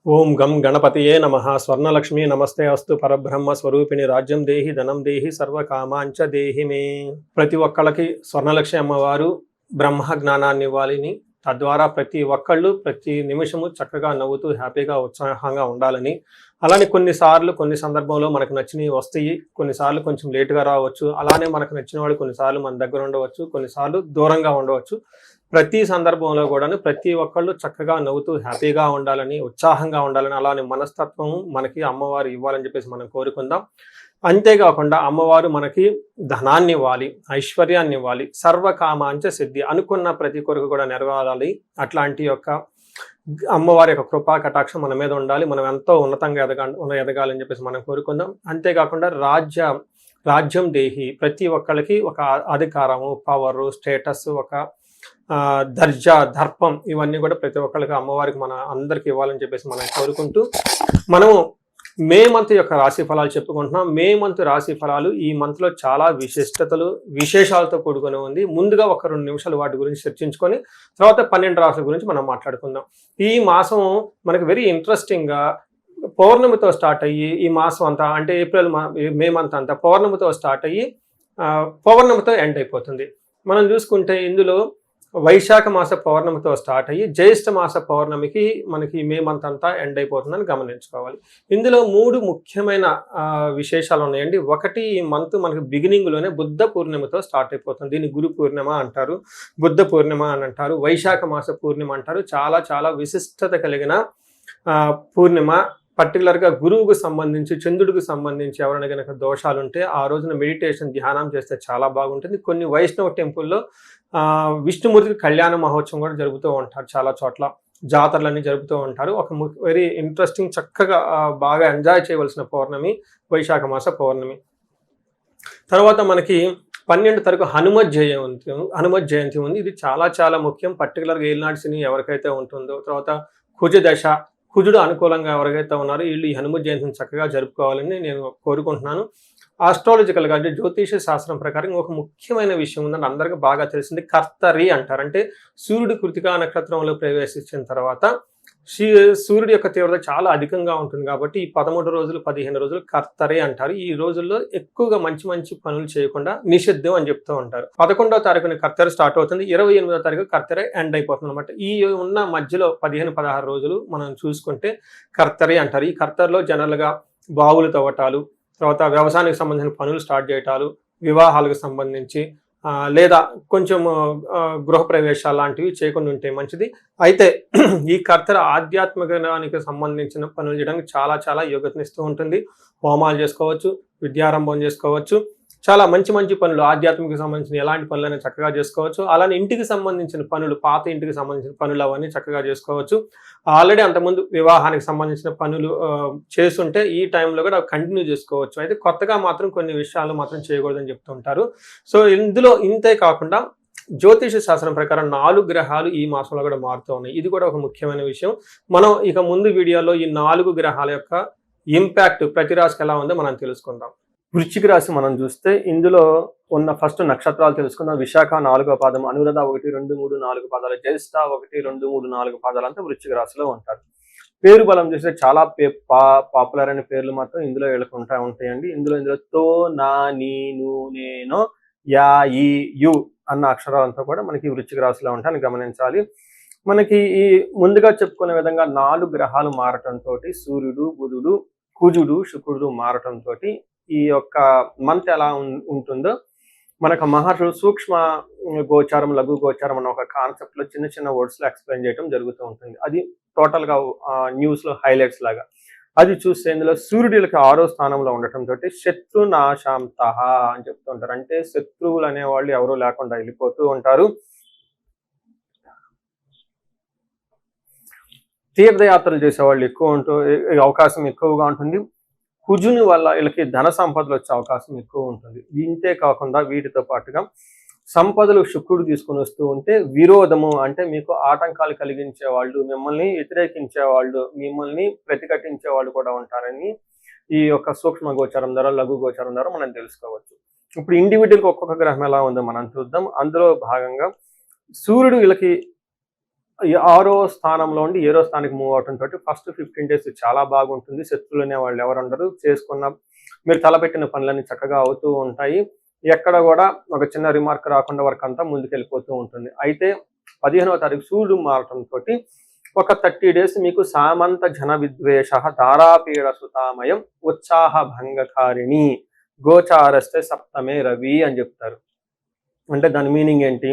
ఓం గం గణపతియే నమః స్వర్ణలక్ష్మీ నమస్తే అస్తు పరబ్రహ్మ స్వరూపిణి రాజ్యం దేహి ధనం దేహి సర్వకామాంచ దేహి మే. ప్రతి ఒక్కళ్ళకి స్వర్ణలక్ష్మి అమ్మవారు బ్రహ్మ జ్ఞానాన్ని ఇవ్వాలని, తద్వారా ప్రతి ఒక్కళ్ళు ప్రతి నిమిషము చక్కగా నవ్వుతూ హ్యాపీగా ఉత్సాహంగా ఉండాలని, అలానే కొన్ని సందర్భంలో మనకు నచ్చినవి వస్తాయి, కొన్నిసార్లు కొంచెం లేటుగా రావచ్చు. అలానే మనకు నచ్చిన వాళ్ళు కొన్నిసార్లు మన దగ్గర ఉండవచ్చు, కొన్నిసార్లు దూరంగా ఉండవచ్చు. ప్రతి సందర్భంలో కూడాను ప్రతి ఒక్కళ్ళు చక్కగా నవ్వుతూ హ్యాపీగా ఉండాలని, ఉత్సాహంగా ఉండాలని, అలానే మనస్తత్వం మనకి అమ్మవారు ఇవ్వాలని చెప్పేసి మనం కోరుకుందాం. అంతేకాకుండా అమ్మవారు మనకి ధనాన్ని ఇవ్వాలి, ఐశ్వర్యాన్ని ఇవ్వాలి, సర్వకామాంచ సిద్ధి, అనుకున్న ప్రతి కొరకు కూడా నెరవేరాలి. అట్లాంటి యొక్క అమ్మవారి యొక్క కృపా కటాక్షం మన మీద ఉండాలి. మనం ఎంతో ఉన్నతంగా ఎదగాలని చెప్పేసి మనం కోరుకుందాం. అంతేకాకుండా రాజ్యం దేహి, ప్రతి ఒక్కళ్ళకి ఒక అధికారము, పవరు, స్టేటస్, ఒక దర్జా, దర్పం, ఇవన్నీ కూడా ప్రతి ఒక్కళ్ళకి అమ్మవారికి మన అందరికి ఇవ్వాలని చెప్పేసి మనం కోరుకుంటూ, మనము మే మంత్ యొక్క రాశి ఫలాలు చెప్పుకుంటున్నాం. మే మంత్ రాశి ఫలాలు ఈ మంత్లో చాలా విశేషాలతో కూడుకొని ఉంది. ముందుగా ఒక 2 నిమిషాలు వాటి గురించి చర్చించుకొని తర్వాత 12 రాశుల గురించి మనం మాట్లాడుకుందాం. ఈ మాసం మనకి వెరీ ఇంట్రెస్టింగ్గా పౌర్ణమితో స్టార్ట్ అయ్యి, ఈ మాసం అంతా అంటే మే మంత్ అంతా పౌర్ణమితో స్టార్ట్ అయ్యి పౌర్ణమితో ఎండ్ అయిపోతుంది. మనం చూసుకుంటే ఇందులో వైశాఖ మాస పౌర్ణమితో స్టార్ట్ అయ్యి జ్యేష్ఠ మాస పౌర్ణమికి మనకి మే మంత్ అంతా ఎండ్ అయిపోతుందని గమనించుకోవాలి. ఇందులో 3 ముఖ్యమైన విశేషాలు ఉన్నాయండి. ఒకటి, ఈ మంత్ మనకి బిగినింగ్లోనే బుద్ధ పూర్ణిమతో స్టార్ట్ అయిపోతుంది. దీన్ని గురు పూర్ణిమ అంటారు, బుద్ధ పూర్ణిమ అని అంటారు, వైశాఖ మాస పూర్ణిమ అంటారు. చాలా చాలా విశిష్టత కలిగిన పూర్ణిమ. పర్టికులర్గా గురువుకు సంబంధించి, చంద్రుడికి సంబంధించి ఎవరైనా కనుక దోషాలు ఉంటే ఆ రోజున మెడిటేషన్, ధ్యానం చేస్తే చాలా బాగుంటుంది. కొన్ని వైష్ణవ టెంపుల్లో విష్ణుమూర్తికి కళ్యాణ మహోత్సవం కూడా జరుపుతూ ఉంటారు. చాలా చోట్ల జాతరలన్నీ జరుపుతూ ఉంటారు. ఒక వెరీ ఇంట్రెస్టింగ్, చక్కగా బాగా ఎంజాయ్ చేయవలసిన పౌర్ణమి వైశాఖ మాస పౌర్ణమి. తర్వాత మనకి 12 తారీఖు హనుమత్ జయంతి ఉంది. ఇది చాలా చాలా ముఖ్యం. పర్టికులర్గా ఏలినాటి శని ఎవరికైతే ఉంటుందో, తర్వాత కుజ దశ, కుజుడు అనుకూలంగా ఎవరికైతే ఉన్నారో వీళ్ళు ఈ హనుమత్ జయంతిని చక్కగా జరుపుకోవాలని నేను కోరుకుంటున్నాను. ఆస్ట్రాలజికల్గా అంటే జ్యోతిష శాస్త్రం ప్రకారం ఒక ముఖ్యమైన విషయం ఉందని అందరికీ బాగా తెలిసింది, కర్తరి అంటారు. అంటే సూర్యుడు కృతికా నక్షత్రంలో ప్రవేశించిన తర్వాత సూర్యుడి యొక్క తీవ్రత చాలా అధికంగా ఉంటుంది కాబట్టి ఈ 13 రోజులు 15 రోజులు కర్తరి అంటారు. ఈ రోజుల్లో ఎక్కువగా మంచి మంచి పనులు చేయకుండా నిషిద్ధం అని చెప్తూ ఉంటారు. 11వ తారీఖున కర్తరి స్టార్ట్ అవుతుంది, 28వ తారీఖు కర్తరి ఎండ్ అయిపోతుంది అనమాట. ఈ ఉన్న మధ్యలో 15-16 రోజులు మనం చూసుకుంటే కర్తరి అంటారు. ఈ కర్తరిలో జనరల్గా బావులు తవ్వటాలు, తర్వాత వ్యవసాయానికి సంబంధించిన పనులు స్టార్ట్ చేయటాలు, వివాహాలకు సంబంధించి లేదా కొంచెం గృహప్రవేశాలు లాంటివి చేయకుండా ఉంటే మంచిది. అయితే ఈ కర్తర ఆధ్యాత్మికానికి సంబంధించిన పనులు చేయడానికి చాలా చాలా యోగ్యతనిస్తూ ఉంటుంది. హోమాలు చేసుకోవచ్చు, విద్యారంభం చేసుకోవచ్చు, చాలా మంచి మంచి పనులు ఆధ్యాత్మిక సంబంధించిన ఎలాంటి పనులైనా చక్కగా చేసుకోవచ్చు. అలానే ఇంటికి సంబంధించిన పనులు, పాత ఇంటికి సంబంధించిన పనులు అవన్నీ చక్కగా చేసుకోవచ్చు. ఆల్రెడీ అంతకుముందు వివాహానికి సంబంధించిన పనులు చేస్తుంటే ఈ టైంలో కూడా కంటిన్యూ చేసుకోవచ్చు. అయితే కొత్తగా మాత్రం కొన్ని విషయాలు మాత్రం చేయకూడదని చెప్తుంటారు. సో ఇందులో ఇంతే కాకుండా జ్యోతిష శాస్త్రం ప్రకారం 4 గ్రహాలు ఈ మాసంలో కూడా మారుతూ ఉన్నాయి. ఇది కూడా ఒక ముఖ్యమైన విషయం. మనం ఇక ముందు వీడియోలో ఈ 4 గ్రహాల యొక్క ఇంపాక్ట్ ప్రతి రాశికి ఎలా ఉందో మనం తెలుసుకుందాం. వృశ్చిక రాశి మనం చూస్తే ఇందులో ఉన్న ఫస్ట్ నక్షత్రాలు తెలుసుకుందాం. విశాఖ 4వ పాదం, అనురాధ 1, 2, 3, 4 పాదాలు, జ్యేష్ఠ 1, 2, 3, 4 పాదాలు అంతా వృశ్చిక రాశిలో ఉంటారు. పేరు బలం చూస్తే చాలా పాపులర్ అయిన పేర్లు మాత్రం ఇందులో వీళ్ళకి ఉంటాయండి. ఇందులో తో, నా, నీ, ను, నేను, యా, ఈ, యు అన్న అక్షరాలంతా కూడా మనకి వృశ్చిక రాశిలో ఉంటాయని గమనించాలి. మనకి ఈ ముందుగా చెప్పుకునే విధంగా 4 గ్రహాలు మారటంతో, సూర్యుడు, బుధుడు, కుజుడు, శుక్రుడు మారటంతో ఈ యొక్క మంత్ ఎలా ఉంటుందో మనకు మహర్షులు సూక్ష్మ గోచారం, లఘు గోచారం అన్న ఒక కాన్సెప్ట్లో చిన్న చిన్న వర్డ్స్లో ఎక్స్ప్లెయిన్ చేయడం జరుగుతూ ఉంటుంది. అది టోటల్గా న్యూస్లో హైలైట్స్ లాగా. అది చూస్తే ఇందులో సూర్యుడికి 6వ స్థానంలో ఉండటంతో శత్రునాశాంత అని చెప్తూ ఉంటారు. అంటే శత్రువులు అనేవాళ్ళు ఎవరూ లేకుండా వెళ్ళిపోతూ ఉంటారు. తీర్థయాత్రలు చేసేవాళ్ళు అవకాశం ఎక్కువగా ఉంటుంది. కుజుని వల్ల వీళ్ళకి ధన సంపదలు వచ్చే అవకాశం ఎక్కువ ఉంటుంది. ఇంతే కాకుండా వీటితో పాటుగా సంపదలు శుక్రుడు తీసుకుని వస్తూ ఉంటే విరోధము, అంటే మీకు ఆటంకాలు కలిగించే వాళ్ళు, మిమ్మల్ని వ్యతిరేకించే వాళ్ళు, మిమ్మల్ని ప్రతిఘటించే వాళ్ళు కూడా ఉంటారని ఈ యొక్క సూక్ష్మ గోచారం ద్వారా, లఘు గోచారం ద్వారా మనం తెలుసుకోవచ్చు. ఇప్పుడు ఇండివిజువల్కి ఒక్కొక్క గ్రహం ఎలా ఉందో మనం చూద్దాం. అందులో భాగంగా సూర్యుడు వీళ్ళకి ఈ 6వ స్థానంలో ఉండి 7వ స్థానానికి మూవ్ అవటంతోటి ఫస్ట్ 15 డేస్ చాలా బాగుంటుంది. శత్రువులు అనేవాళ్ళు ఎవరుండరు. చేసుకున్న మీరు తలపెట్టిన పనులన్నీ చక్కగా అవుతూ ఉంటాయి. ఎక్కడ గూడా ఒక చిన్న రిమార్క్ రాకుండా వర్క్ అంతా ముందుకెళ్ళిపోతూ ఉంటుంది. అయితే 15వ తారీఖు సూర్యుడు మారటంతోటి ఒక 30 డేస్ మీకు సామంత జన విద్వేష ధారాపీడ సుతామయం ఉత్సాహ భంగకారిణి గోచారస్తే సప్తమే రవి అని చెప్తారు. అంటే దాని మీనింగ్ ఏంటి?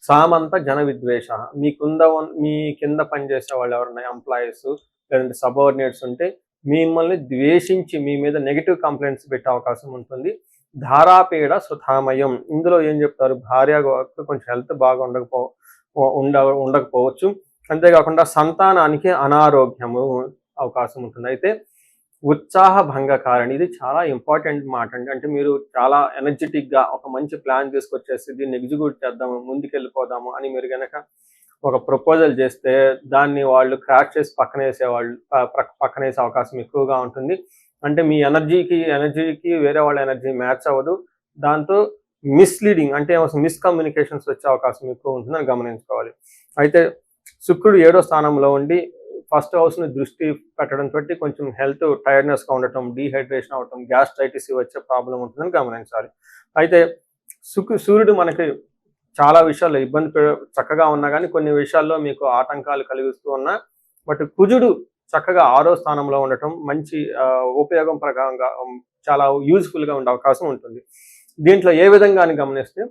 సామంత జన విద్వేష మీ కింద పనిచేసే వాళ్ళు ఎవరున్నా ఎంప్లాయీస్ లేదంటే సబార్డినేట్స్ ఉంటే మిమ్మల్ని ద్వేషించి మీ మీద నెగిటివ్ కంప్లైంట్స్ పెట్టే అవకాశం ఉంటుంది. ధారాపీడ సుధామయం, ఇందులో ఏం చెప్తారు? భార్య కొంచెం హెల్త్ బాగా ఉండకపోవచ్చు. అంతేకాకుండా సంతానానికి అనారోగ్యము అవకాశం ఉంటుంది. అయితే ఉత్సాహ భంగకారణి, ఇది చాలా ఇంపార్టెంట్ మాట అండి. అంటే మీరు చాలా ఎనర్జెటిక్గా ఒక మంచి ప్లాన్ తీసుకొచ్చేసి దీన్ని ఎగ్జిక్యూట్ చేద్దాము, ముందుకెళ్ళిపోదాము అని మీరు కనుక ఒక ప్రపోజల్ చేస్తే దాన్ని వాళ్ళు క్రాష్ చేసి పక్కనేసే అవకాశం ఎక్కువగా ఉంటుంది. అంటే మీ ఎనర్జీకి వేరే వాళ్ళ ఎనర్జీ మ్యాచ్ అవ్వదు. దాంతో మిస్లీడింగ్ అంటే మిస్కమ్యూనికేషన్స్ వచ్చే అవకాశం ఎక్కువ ఉంటుందని గమనించుకోవాలి. అయితే శుక్రుడు 7వ స్థానంలో ఉండి ఫస్ట్ హౌస్ని దృష్టి పెట్టడంతో కొంచెం హెల్త్ టైర్డ్నెస్గా ఉండటం, డీహైడ్రేషన్ అవ్వటం, గ్యాస్ట్రైటిస్ వచ్చే ప్రాబ్లం ఉంటుందని గమనించాలి. అయితే సూర్యుడు మనకి చాలా విషయాల్లో చక్కగా ఉన్నా కానీ కొన్ని విషయాల్లో మీకు ఆటంకాలు కలిగిస్తూ ఉన్నా, బట్ కుజుడు చక్కగా 6వ స్థానంలో ఉండటం మంచి ఉపయోగం ప్రకారంగా చాలా యూజ్ఫుల్గా ఉండే అవకాశం ఉంటుంది. దీంట్లో ఏ విధంగా అని గమనిస్తే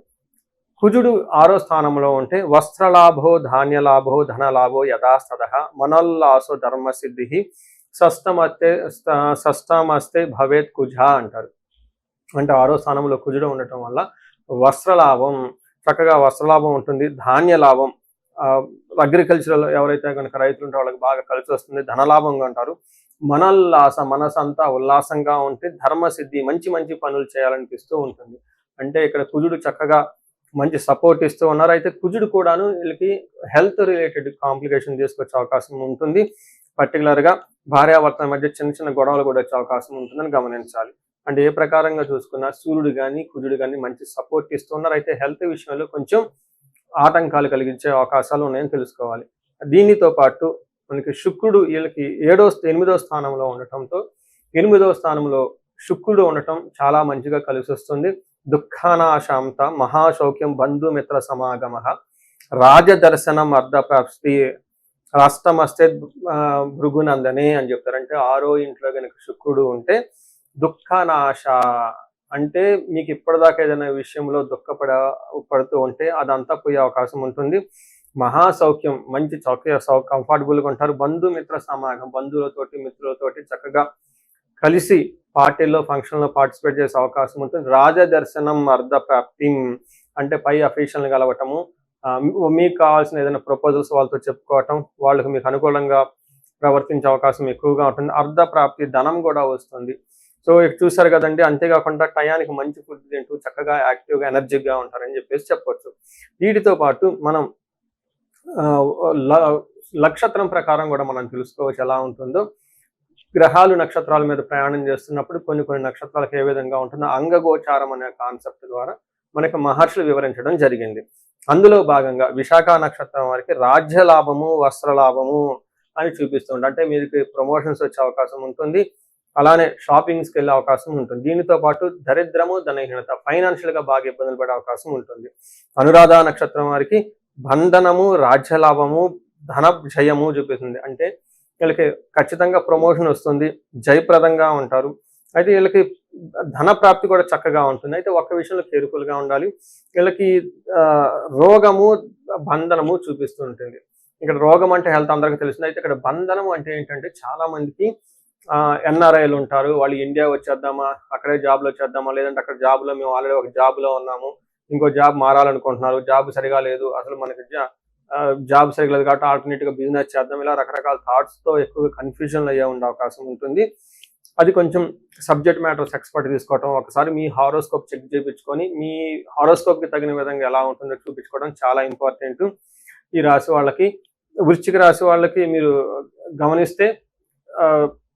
కుజుడు 6వ స్థానంలో ఉంటే వస్త్రలాభో ధాన్యలాభో ధనలాభో యథాస్తథ మనోల్లాసో ధర్మసిద్ధి షష్టమస్తే భవేత్ కుజ అంటారు. అంటే 6వ స్థానంలో కుజుడు ఉండటం వల్ల చక్కగా వస్త్రలాభం ఉంటుంది. ధాన్య లాభం, అగ్రికల్చరల్ ఎవరైతే కనుక రైతులు ఉంటే వాళ్ళకి బాగా కలిసి వస్తుంది. ధనలాభంగా అంటారు. మనసంతా ఉల్లాసంగా ఉంటే ధర్మసిద్ధి, మంచి మంచి పనులు చేయాలనిపిస్తూ ఉంటుంది. అంటే ఇక్కడ కుజుడు చక్కగా మంచి సపోర్ట్ ఇస్తూ ఉన్నారు. అయితే కుజుడు కూడాను వీళ్ళకి హెల్త్ రిలేటెడ్ కాంప్లికేషన్ తీసుకొచ్చే అవకాశం ఉంటుంది. పర్టికులర్గా భార్యాభర్తల మధ్య చిన్న చిన్న గొడవలు కూడా వచ్చే అవకాశం ఉంటుందని గమనించాలి. అంటే ఏ ప్రకారంగా చూసుకున్నా సూర్యుడు కానీ కుజుడు కానీ మంచి సపోర్ట్ ఇస్తూ ఉన్నారు. అయితే హెల్త్ విషయంలో కొంచెం ఆటంకాలు కలిగించే అవకాశాలు ఉన్నాయని తెలుసుకోవాలి. దీనితో పాటు మనకి శుక్రుడు వీళ్ళకి 8వ స్థానంలో ఉండటంతో 8వ స్థానంలో శుక్రుడు ఉండటం చాలా మంచిగా కలిసి వస్తుంది. దుఃఖానాశాంత మహాశౌక్యం బంధుమిత్ర సమాగమ రాజదర్శనం అర్ధప్రాప్తి రాష్ట్రమస్తే భృగునందనే అని చెప్తారు. అంటే 6వ ఇంట్లో కనుక శుక్రుడు ఉంటే దుఃఖనాశ అంటే మీకు ఇప్పటిదాకా ఏదైనా విషయంలో పడుతూ ఉంటే అదంతా పోయే అవకాశం ఉంటుంది. మహాసౌఖ్యం, మంచి కంఫర్టబుల్గా ఉంటారు. బంధుమిత్ర సమాగం, బంధువులతోటి మిత్రులతోటి చక్కగా కలిసి పార్టీల్లో ఫంక్షన్లో పార్టిసిపేట్ చేసే అవకాశం ఉంటుంది. రాజదర్శనం అర్ధప్రాప్తి అంటే పై అఫీషియల్ని కలవటము, మీకు కావాల్సిన ఏదైనా ప్రపోజల్స్ వాళ్ళతో చెప్పుకోవటం, వాళ్ళకి మీకు అనుకూలంగా ప్రవర్తించే అవకాశం ఎక్కువగా ఉంటుంది. అర్ధప్రాప్తి, ధనం కూడా వస్తుంది. సో చూసారు కదండి. అంతేకాకుండా టయానికి మంచి ఫుడ్ తింటూ చక్కగా యాక్టివ్గా ఎనర్జిక్గా ఉంటారని చెప్పేసి చెప్పొచ్చు. వీటితో పాటు మనం నక్షత్రం ప్రకారం కూడా మనం తెలుసుకోవచ్చు ఎలా ఉంటుందో. గ్రహాలు నక్షత్రాల మీద ప్రయాణం చేస్తున్నప్పుడు కొన్ని నక్షత్రాలకు ఏ విధంగా ఉంటుందో అంగగోచారం అనే కాన్సెప్ట్ ద్వారా మనకి మహర్షులు వివరించడం జరిగింది. అందులో భాగంగా విశాఖ నక్షత్రం వారికి రాజ్యలాభము, వస్త్రలాభము అని చూపిస్తుంది. అంటే మీకు ప్రమోషన్స్ వచ్చే అవకాశం ఉంటుంది. అలానే షాపింగ్స్కి వెళ్ళే అవకాశం ఉంటుంది. దీనితో పాటు దరిద్రము, ధనహీనత, ఫైనాన్షియల్గా బాగా ఇబ్బందులు పడే అవకాశం ఉంటుంది. అనురాధ నక్షత్రం వారికి బంధనము, రాజ్యలాభము, ధన జయము చూపిస్తుంది. అంటే వీళ్ళకి ఖచ్చితంగా ప్రమోషన్ వస్తుంది, జయప్రదంగా ఉంటారు. అయితే వీళ్ళకి ధన ప్రాప్తి కూడా చక్కగా ఉంటుంది. అయితే ఒక్క విషయంలో కేర్ఫుల్గా ఉండాలి. వీళ్ళకి రోగము, బంధనము చూపిస్తూ ఉంటుంది. ఇక్కడ రోగం అంటే హెల్త్ అందరికీ తెలిసింది. అయితే ఇక్కడ బంధనం అంటే ఏంటంటే చాలా మందికి ఎన్ఆర్ఐలు ఉంటారు. వాళ్ళు ఇండియా వచ్చేద్దామా, అక్కడే జాబ్లో వచ్చేద్దామా, లేదంటే అక్కడ జాబ్లో మేము ఆల్రెడీ ఒక జాబ్లో ఉన్నాము, ఇంకో జాబ్ మారాలనుకుంటున్నారు, జాబ్ సరిగా లేదు, అసలు మనకి జాబ్ సరిగా లేదు కాబట్టి ఆల్టర్నేట్గా బిజినెస్ చేద్దాం, ఇలా రకరకాల థాట్స్తో ఎక్కువగా కన్ఫ్యూజన్లు అయ్యే ఉండే అవకాశం ఉంటుంది. అది కొంచెం సబ్జెక్ట్ మ్యాటర్స్ ఎక్స్పర్ట్ తీసుకోవటం, ఒకసారి మీ హారోస్కోప్ చెక్ చేయించుకొని మీ హారోస్కోప్కి తగిన విధంగా ఎలా ఉంటుందో చూపించుకోవడం చాలా ఇంపార్టెంట్. ఈ రాశి వాళ్ళకి, వృశ్చిక రాశి వాళ్ళకి మీరు గమనిస్తే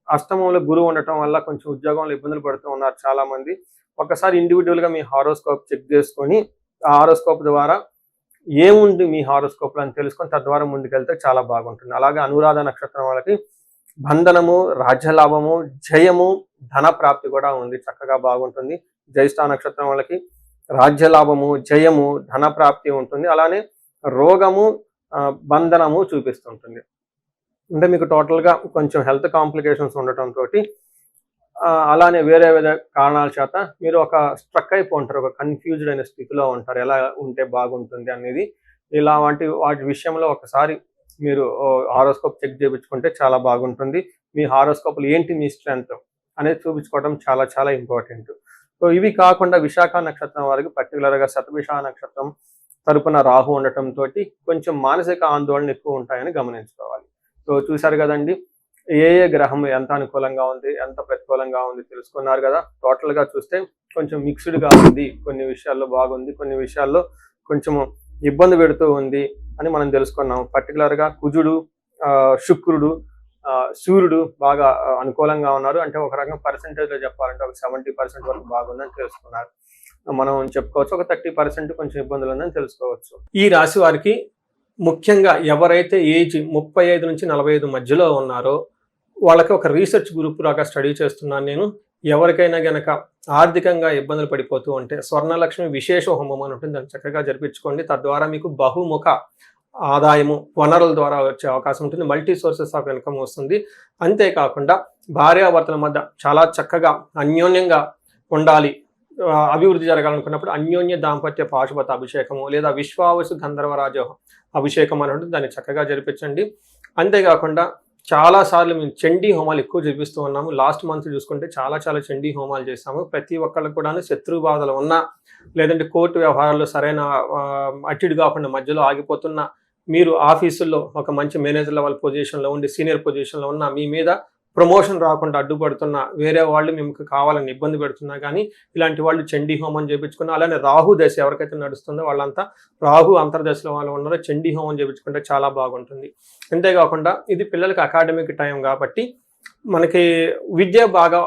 అష్టమంలో గురువు ఉండటం వల్ల కొంచెం ఉద్యోగంలో ఇబ్బందులు పడుతూ ఉన్నారు చాలా మంది. ఒకసారి ఇండివిజువల్గా మీ హారోస్కోప్ చెక్ చేసుకొని ఆ హారోస్కోప్ ద్వారా ఏముంది మీ హారోస్కోప్లో అని తెలుసుకొని తద్వారా ముందుకెళ్తే చాలా బాగుంటుంది. అలాగే అనురాధ నక్షత్రం వాళ్ళకి బంధనము, రాజ్యలాభము, జయము, ధన ప్రాప్తి కూడా ఉంది, చక్కగా బాగుంటుంది. జ్యేష్ఠ నక్షత్రం వాళ్ళకి రాజ్యలాభము, జయము, ధన ప్రాప్తి ఉంటుంది. అలానే రోగము, బంధనము చూపిస్తుంటుంది. అంటే మీకు టోటల్గా కొంచెం హెల్త్ కాంప్లికేషన్స్ ఉండటంతో అలానే వేరే వేరే కారణాల చేత మీరు ఒక స్ట్రక్ అయిపోంటారు, ఒక కన్ఫ్యూజ్డ్ అయిన స్థితిలో ఉంటారు, ఎలా ఉంటే బాగుంటుంది అనేది. వాటి విషయంలో ఒకసారి మీరు హారోస్కోప్ చెక్ చేయించుకుంటే చాలా బాగుంటుంది. మీ హారోస్కోప్లో ఏంటి మీ స్ట్రెంగ్త్ అనేది చూపించుకోవడం చాలా చాలా ఇంపార్టెంట్. సో ఇవి కాకుండా విశాఖ నక్షత్రం వారికి పర్టికులర్గా శతభిష నక్షత్రం తరపున రాహు ఉండటంతో కొంచెం మానసిక ఆందోళన ఎక్కువ ఉంటాయని గమనించుకోవాలి. సో చూశారు కదండి, ఏ గ్రహం ఎంత అనుకూలంగా ఉంది, ఎంత ప్రతికూలంగా ఉంది తెలుసుకున్నారు కదా. టోటల్గా చూస్తే కొంచెం మిక్స్డ్గా ఉంది, కొన్ని విషయాల్లో బాగుంది, కొన్ని విషయాల్లో కొంచెము ఇబ్బంది పెడుతూ ఉంది అని మనం తెలుసుకున్నాం. పర్టికులర్గా కుజుడు, శుక్రుడు, సూర్యుడు బాగా అనుకూలంగా ఉన్నారు. అంటే ఒక రకంగా పర్సెంటేజ్లో చెప్పాలంటే ఒక 70% వరకు బాగుందని తెలుసుకున్నారు. మనం చెప్పుకోవచ్చు ఒక 30% కొంచెం ఇబ్బందులు ఉందని తెలుసుకోవచ్చు. ఈ రాశి వారికి ముఖ్యంగా ఎవరైతే ఏజ్ 35 నుంచి 45 మధ్యలో ఉన్నారో వాళ్ళకి ఒక రీసెర్చ్ గ్రూప్ లాగా స్టడీ చేస్తున్నాను నేను. ఎవరికైనా గనక ఆర్థికంగా ఇబ్బందులు పడిపోతూ ఉంటే స్వర్ణలక్ష్మి విశేష హోమం అని ఉంటుంది, దాన్ని చక్కగా జరిపించుకోండి. తద్వారా మీకు బహుముఖ ఆదాయము, వనరుల ద్వారా వచ్చే అవకాశం ఉంటుంది, మల్టీ సోర్సెస్ ఆఫ్ ఇన్కమ్ వస్తుంది. అంతేకాకుండా భార్యాభర్తల మధ్య చాలా చక్కగా అన్యోన్యంగా ఉండాలి, అభివృద్ధి జరగాలనుకున్నప్పుడు అన్యోన్య దాంపత్య పాశుపత అభిషేకము లేదా విశ్వావసు గంధర్వరాజ అభిషేకం అని ఉంటుంది, దాన్ని చక్కగా జరిపించండి. అంతేకాకుండా చాలాసార్లు మేము చండీ హోమాలు ఎక్కువ జరిపిస్తూ ఉన్నాము. లాస్ట్ మంత్ చూసుకుంటే చాలా చండీ హోమాలు చేస్తాము. ప్రతి ఒక్కళ్ళకు కూడా శత్రు బాధలు ఉన్నా, లేదంటే కోర్టు వ్యవహారాల్లో సరైన అటిడు కాకుండా మధ్యలో ఆగిపోతున్న, మీరు ఆఫీసుల్లో ఒక మంచి మేనేజర్ లెవెల్ పొజిషన్లో ఉండి సీనియర్ పొజిషన్లో ఉన్న, మీ మీద ప్రమోషన్ రాకుండా అడ్డుపడుతున్నా, వేరే వాళ్ళు మీకు కావాలని ఇబ్బంది పెడుతున్నా కానీ ఇలాంటి వాళ్ళు చండీ హోమం చేయించుకున్నా, అలానే రాహు దశ ఎవరికైతే నడుస్తుందో వాళ్ళంతా రాహు అంతర్దశలో వాళ్ళు ఉన్నారో చండీ హోమం చేయించుకుంటే చాలా బాగుంటుంది. అంతేకాకుండా ఇది పిల్లలకి అకాడమిక్ టైం కాబట్టి మనకి విద్య బాగా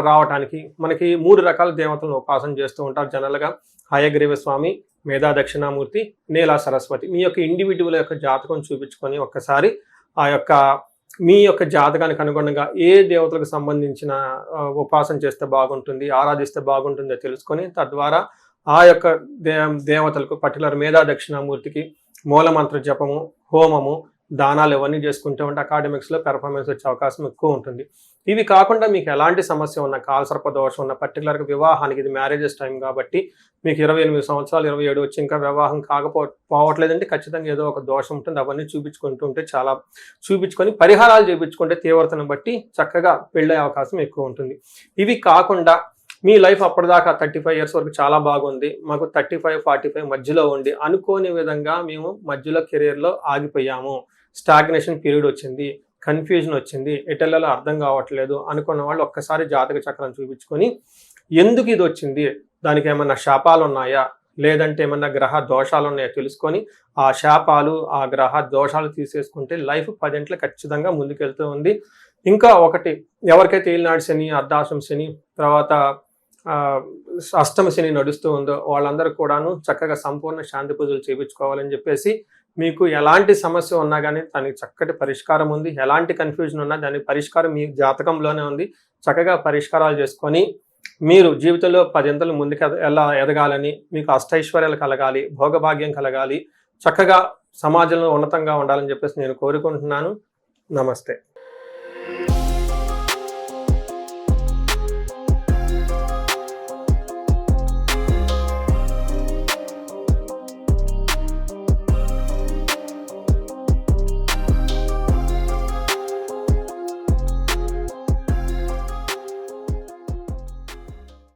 రావటానికి మనకి 3 రకాల దేవతలను ఉపాసన చేస్తూ ఉంటారు జనరల్గా. హయగ్రీవ స్వామి, మేధా దక్షిణామూర్తి, నీలా సరస్వతి. మీ యొక్క ఇండివిజువల్ యొక్క జాతకం చూపించుకొని ఒక్కసారి ఆ యొక్క మీ యొక్క జాతకానికి అనుగుణంగా ఏ దేవతలకు సంబంధించిన ఉపాసన చేస్తే బాగుంటుంది, ఆరాధిస్తే బాగుంటుందో తెలుసుకొని తద్వారా ఆ యొక్క దేవతలకు పర్టికులర్ మేధా దక్షిణామూర్తికి మూలమంత్ర జపము, హోమము, దానాలు ఇవన్నీ చేసుకుంటూ ఉంటే అకాడమిక్స్లో పెర్ఫార్మెన్స్ వచ్చే అవకాశం ఎక్కువ ఉంటుంది. ఇవి కాకుండా మీకు ఎలాంటి సమస్య ఉన్న, కాలసర్ప దోషం ఉన్న, పర్టికులర్గా వివాహానికి ఇది మ్యారేజెస్ టైం కాబట్టి మీకు 28 సంవత్సరాలు 27 వచ్చి ఇంకా వివాహం పోవట్లేదంటే ఖచ్చితంగా ఏదో ఒక దోషం ఉంటుంది. అవన్నీ చూపించుకొని పరిహారాలు చేయించుకుంటే తీవ్రతను బట్టి చక్కగా పెళ్ళే అవకాశం ఎక్కువ ఉంటుంది. ఇవి కాకుండా మీ లైఫ్ అప్పటిదాకా 35 ఇయర్స్ వరకు చాలా బాగుంది, మాకు 35-45 మధ్యలో ఉండి అనుకోని విధంగా మేము మధ్యలో కెరీర్లో ఆగిపోయాము, స్టాగ్నేషన్ పీరియడ్ వచ్చింది, కన్ఫ్యూజన్ వచ్చింది, ఎటెల్లలో అర్థం కావట్లేదు అనుకున్న వాళ్ళు ఒక్కసారి జాతక చక్రం చూపించుకొని ఎందుకు ఇది వచ్చింది, దానికి ఏమన్నా శాపాలు ఉన్నాయా, లేదంటే ఏమన్నా గ్రహ దోషాలు ఉన్నాయో తెలుసుకొని ఆ శాపాలు, ఆ గ్రహ దోషాలు తీసేసుకుంటే లైఫ్ 10 ఇంట్లో ఖచ్చితంగా ముందుకెళ్తూ ఉంది. ఇంకా ఒకటి, ఎవరికైతే ఏలినాడు శని, అర్ధాశ్రమ శని, తర్వాత అష్టమ శని నడుస్తూ ఉందో వాళ్ళందరూ కూడాను చక్కగా సంపూర్ణ శాంతి పూజలు చేయించుకోవాలని చెప్పేసి, మీకు ఎలాంటి సమస్య ఉన్నా కానీ దానికి చక్కటి పరిష్కారం ఉంది, ఎలాంటి కన్ఫ్యూజన్ ఉన్నా దానికి పరిష్కారం మీ జాతకంలోనే ఉంది. చక్కగా పరిష్కారాలు చేసుకొని మీరు జీవితంలో 10 ఇంతలు ముందుకు ఎలా ఎదగాలని, మీకు అష్టైశ్వర్యాలు కలగాలి, భోగభాగ్యం కలగాలి, చక్కగా సమాజంలో ఉన్నతంగా ఉండాలని చెప్పేసి నేను కోరుకుంటున్నాను. నమస్తే.